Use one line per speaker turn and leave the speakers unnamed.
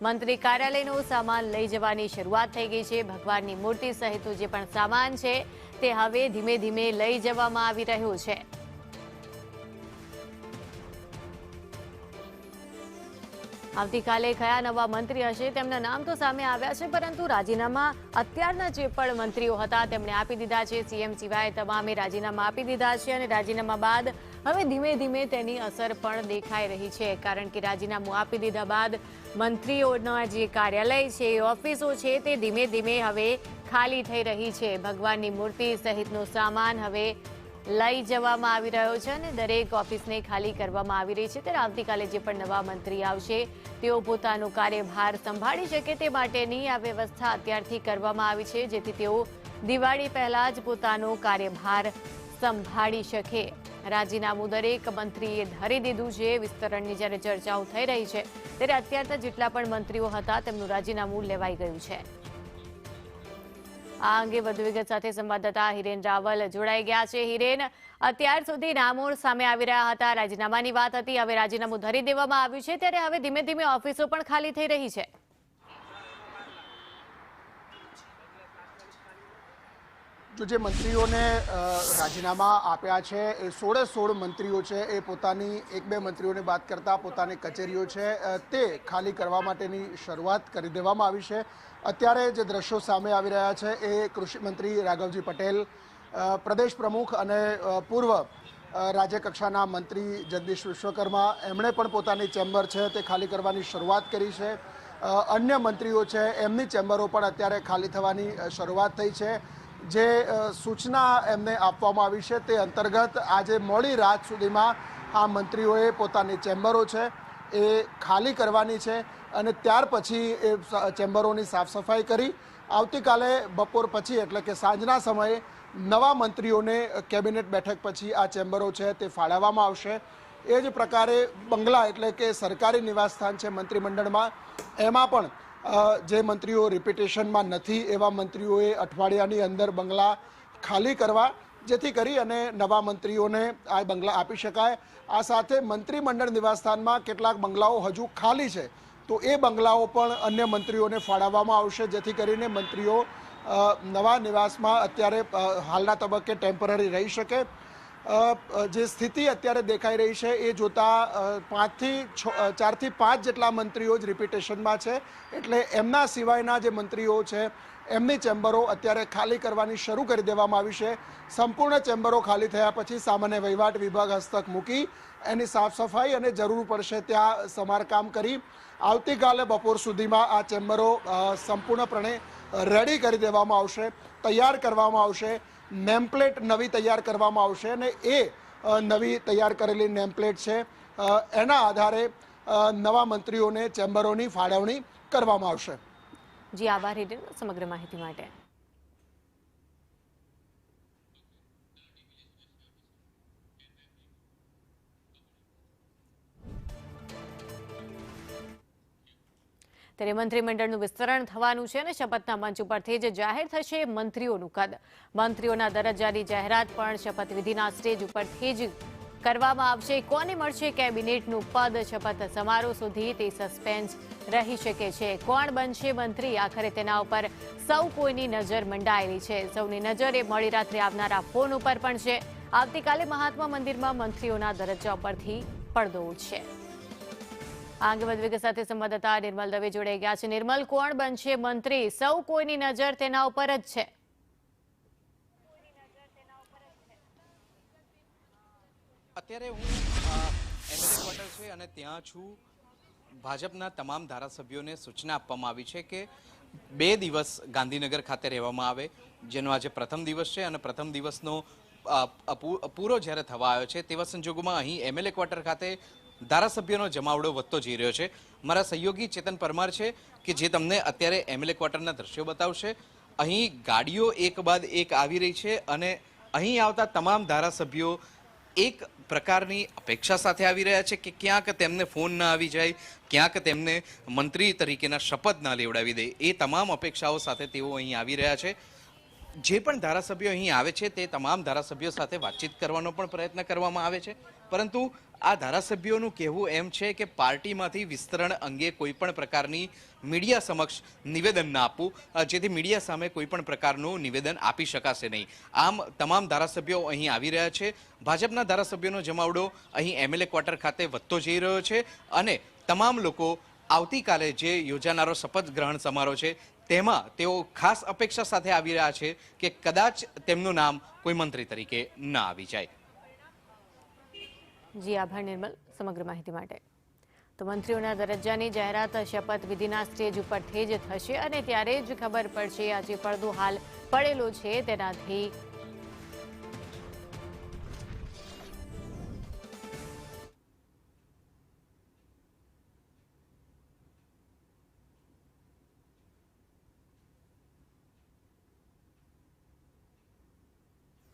મંત્રી કાર્યાલયનો સામાન લઈ જવાની શરૂઆત થઈ ગઈ છે। ભગવાનની મૂર્તિ સહિતનું જે પણ સામાન છે તે હવે ધીમે ધીમે લઈ જવામાં આવી રહ્યું છે। આવતીકાલે કયા નવા મંત્રી હશે તેમના નામ તો સામે આવ્યા છે, પરંતુ રાજીનામા અત્યારના જે પણ મંત્રીઓ હતા તેમણે આપી દીધા છે। સીએમ સિવાય તમામે રાજીનામા આપી દીધા છે અને રાજીનામા બાદ હવે ધીમે ધીમે તેની અસર પણ દેખાઈ રહી છે, કારણ કે રાજીનામું આપી દીધા બાદ મંત્રીઓના જે કાર્યાલય છે, ઓફિસો છે તે ધીમે ધીમે હવે ખાલી થઈ રહી છે। ભગવાનની મૂર્તિ સહિતનો સામાન હવે લઈ જવામાં આવી રહ્યો છે અને દરેક ઓફિસને ખાલી કરવામાં આવી રહી છે। ત્યારે આવતીકાલે જે પણ નવા મંત્રી આવશે તેઓ પોતાનો કાર્યભાર સંભાળી શકે તે માટેની આ વ્યવસ્થા અત્યારથી કરવામાં આવી છે, જેથી તેઓ દિવાળી પહેલા જ પોતાનો કાર્યભાર સંભાળી શકે। રાજીનામું દરેક મંત્રીએ ધરી દીધું છે। વિસ્તરણની જ્યારે ચર્ચાઓ થઈ રહી છે ત્યારે અત્યારના જેટલા પણ મંત્રીઓ હતા તેમનું રાજીનામું લેવાઈ ગયું છે। આ અંગે વધુ વિગત સાથે સંવાદદાતા હિરેન રાવલ જોડાઈ ગયા છે। હિરેન, અત્યાર સુધી નામો સામે આવી રહ્યા હતા, રાજીનામાની વાત હતી, હવે રાજીનામું ધરી દેવામાં આવ્યું છે, ત્યારે હવે ધીમે ધીમે ઓફિસો પણ ખાલી થઈ રહી છે।
જે મંત્રીઓને રાજીનામા આપ્યા છે એ 16 મંત્રીઓ છે એ પોતાની એક બે મંત્રીઓને બાદ કરતા પોતાની કચેરીઓ છે તે ખાલી કરવા માટેની શરૂઆત કરી દેવામાં આવી છે। અત્યારે જે દ્રશ્યો સામે આવી રહ્યા છે એ કૃષિ મંત્રી રાઘવજી પટેલ, પ્રદેશ પ્રમુખ અને પૂર્વ રાજ્યકક્ષાના મંત્રી જગદીશ વિશ્વકર્મા, એમણે પણ પોતાની ચેમ્બર છે તે ખાલી કરવાની શરૂઆત કરી છે। અન્ય મંત્રીઓ છે એમની ચેમ્બરો પણ અત્યારે ખાલી થવાની શરૂઆત થઈ છે। જે સૂચના એમને આપવામાં આવી છે તે અંતર્ગત આજે મોડી રાત સુધીમાં આ મંત્રીઓએ પોતાની ચેમ્બરો છે એ ખાલી કરવાની છે અને ત્યાર પછી એ ચેમ્બરોની સાફ સફાઈ કરી આવતીકાલે બપોર પછી એટલે કે સાંજના સમયે નવા મંત્રીઓને કેબિનેટ બેઠક પછી આ ચેમ્બરો છે તે ફાળવવામાં આવશે। એ જ પ્રકારે બંગલા એટલે કે સરકારી નિવાસસ્થાન છે મંત્રીમંડળમાં, એમાં પણ જે મંત્રીઓ રિપિટેશનમાં નથી એવા મંત્રીઓએ અઠવાડિયાની અંદર બંગલા ખાલી કરવા, જેથી કરી અને નવા મંત્રીઓને આ બંગલા આપી શકાય। આ સાથે મંત્રીમંડળ નિવાસસ્થાનમાં કેટલાક બંગલાઓ હજુ ખાલી છે તો એ બંગલાઓ પણ અન્ય મંત્રીઓને ફાળવવામાં આવશે, જેથી કરીને મંત્રીઓ નવા નિવાસમાં અત્યારે હાલના તબક્કે ટેમ્પરરી રહી શકે। જે સ્થિતિ અત્યારે દેખાઈ રહી છે એ જોતાં 4 થી 5 જેટલા મંત્રીઓ જ રિપિટેશનમાં છે, એટલે એમના સિવાયના જે મંત્રીઓ છે એમની ચેમ્બરો અત્યારે ખાલી કરવાની શરૂ કરી દેવામાં આવી છે। સંપૂર્ણ ચેમ્બરો ખાલી થયા પછી સામાન્ય વહીવટ વિભાગ હસ્તક મૂકી એની સાફ સફાઈ અને જરૂર પડશે ત્યાં સમારકામ કરી આવતીકાલે બપોર સુધીમાં આ ચેમ્બરો સંપૂર્ણપણે રેડી કરી દેવામાં આવશે, તૈયાર કરવામાં આવશે। નેમપ્લેટ નવી તૈયાર કરવામાં આવશે અને એ નવી તૈયાર કરેલી નેમપ્લેટ છે એના આધારે નવા મંત્રીઓને ચેમ્બરોની ફાળવણી કરવામાં આવશે।
જી આભાર હિરેન સમગ્ર માહિતી માટે। ત્યારે મંત્રીમંડળનું વિસ્તરણ થવાનું છે અને શપથના મંચ ઉપરથી જ જાહેર થશે મંત્રીઓનું કદ। મંત્રીઓના દરજ્જાની જાહેરાત પણ શપથવિધિના સ્ટેજ ઉપરથી જ કરવામાં આવશે। કોને મળશે કેબિનેટનું પદ, શપથ સમારોહ સુધી તે સસ્પેન્સ રહી શકે છે। કોણ બનશે મંત્રી, આખરે તેના ઉપર સૌ કોઈની નજર મંડાયેલી છે। સૌની નજર એ મોડી રાત્રે આવનારા ફોન ઉપર પણ છે। આવતીકાલે મહાત્મા મંદિરમાં મંત્રીઓના દરજ્જા ઉપરથી પડદો ઉડશે। આ અંગે વધુ વિગત સાથે સંવાદદાતા નિર્મલ દવે જોડાઈ ગયા છે। નિર્મલ, કોણ બનશે મંત્રી, સૌ કોઈની નજર તેના ઉપર જ છે।
અત્યારે હું એમએલએ ક્વાર્ટર છે અને ત્યાં છું। ભાજપના તમામ ધારાસભ્યોને સૂચના આપવામાં આવી છે કે 2 દિવસ ગાંધીનગર ખાતે રહેવામાં આવે, જેનો આજે પ્રથમ દિવસ છે અને પ્રથમ દિવસનો પૂરો જ્યારે થવા આવ્યો છે તેવા સંજોગોમાં અહીં એમએલએ ક્વાર્ટર ખાતે ધારાસભ્યોનો જમાવડો વધતો જઈ રહ્યો છે। મારા સહયોગી ચેતન પરમાર છે કે જે તમને અત્યારે એમએલએ ક્વાર્ટરના દ્રશ્યો બતાવશે। અહીં ગાડીઓ એક બાદ એક આવી રહી છે અને અહીં આવતા તમામ ધારાસભ્યો એક પ્રકારની અપેક્ષા સાથે આવી રહ્યા છે કે ક્યાંક તેમને ફોન ના આવી જાય, ક્યાંક તેમને મંત્રી તરીકેના શપથ ના લેવડાવી દે, એ તમામ અપેક્ષાઓ સાથે તેઓ અહીં આવી રહ્યા છે। જે પણ ધારાસભ્યો અહીં આવે છે તે તમામ ધારાસભ્યો સાથે વાતચીત કરવાનો પણ પ્રયત્ન કરવામાં આવે છે। પરંતુ આ ધારાસભ્યોનું કહેવું એમ છે કે પાર્ટીમાંથી વિસ્તરણ અંગે કોઈ પણ પ્રકારની મીડિયા સમક્ષ નિવેદન ના આપવું, જેથી મીડિયા સામે કોઈ પણ પ્રકારનું નિવેદન આપી શકાશે નહીં. આમ તમામ ધારાસભ્યો અહીં આવી રહ્યા છે. ભાજપના ધારાસભ્યોનો જમાવડો અહીં એમએલએ ક્વાર્ટર ખાતે વધતો જઈ રહ્યો છે અને તમામ લોકો આવતીકાલે જે યોજાનારો શપથ ગ્રહણ સમારોહ છે તેમાં તેઓ ખાસ અપેક્ષા સાથે આવી રહ્યા છે કે કદાચ તેમનું નામ કોઈ મંત્રી તરીકે ન આવી જાય.
જી આભાર નિર્મલ સમગ્ર માહિતી માટે. તો મંત્રીઓના દરજ્જાની જાહેરાત શપથ વિધિના સ્ટેજ ઉપરથી જ થશે અને ત્યારે જ ખબર પડશે આ જે પડદો હાલ પડેલો છે તેનાથી